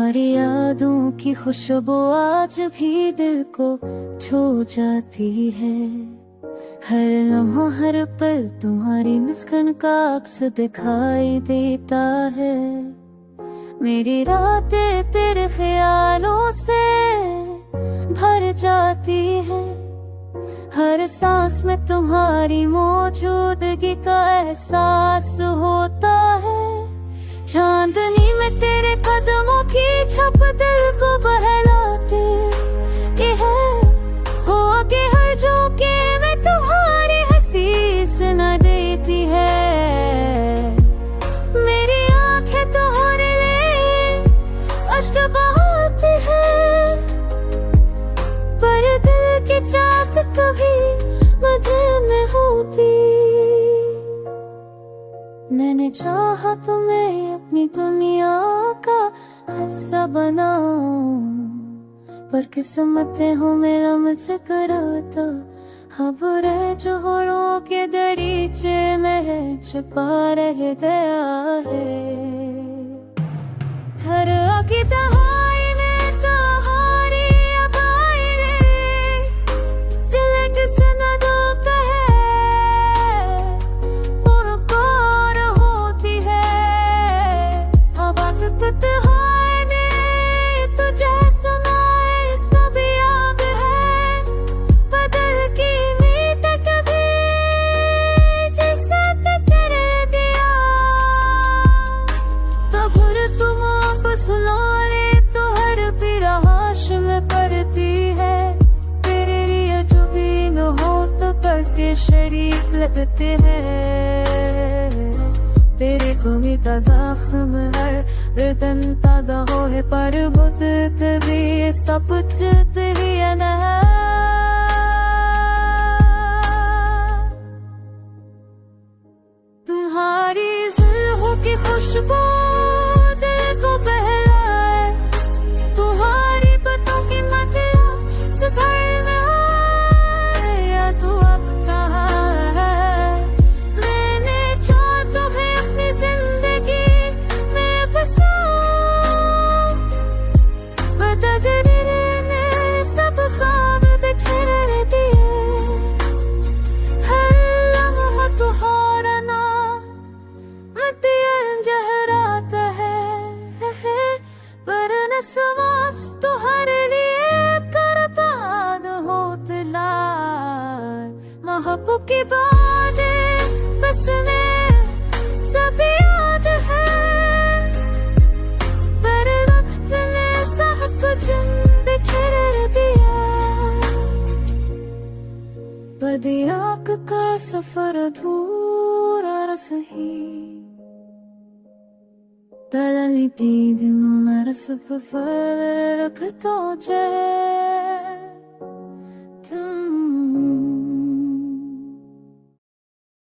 तुम्हारी यादों की खुशबू आज भी दिल को छू जाती है। हर लम्हा हर पल तुम्हारी मुस्कान का अक्स दिखाई देता है। मेरी रातें तेरे ख्यालों से भर जाती है। हर सांस में तुम्हारी मौजूदगी का एहसास होता है। चांदनी में तेरे कदमों की छप दिल को बहलाते है। हो आगे हर झोंके में तुम्हारी हंसी सुना देती है। मेरी आंखें तुम्हारे लिए अश्क बहाती है, पर दिल की चाहत कभी मध्य में होती। मैंने चाहा तुम्हें अपनी दुनिया का हिस्सा बनाऊं, पर किस्मतें हो मेरा मुझसे कराता। हाँ बुरे जो होड़ों के दरीचे में छुपा रह गया है। हर आगे दहाई में तुम्हारी अबाई रे सिलक सुना दो शरीक लगते हैं। तेरे कमी का ज़ख्म हर रिदन ताज़ा हो है, पर बुत कभी सब चित ही न है। तुम्हारी जुल्फों की खुशबू दिल को बहलाए। तुम्हारी बातों की मतलब से सर में आए तू की बातें बस में सब याद है, पर वक्त ने सब कुछ बिखेर दिया। बदियाक का सफर अधूरा सही, तलनी पीजू मेरा सफर रख तो तुम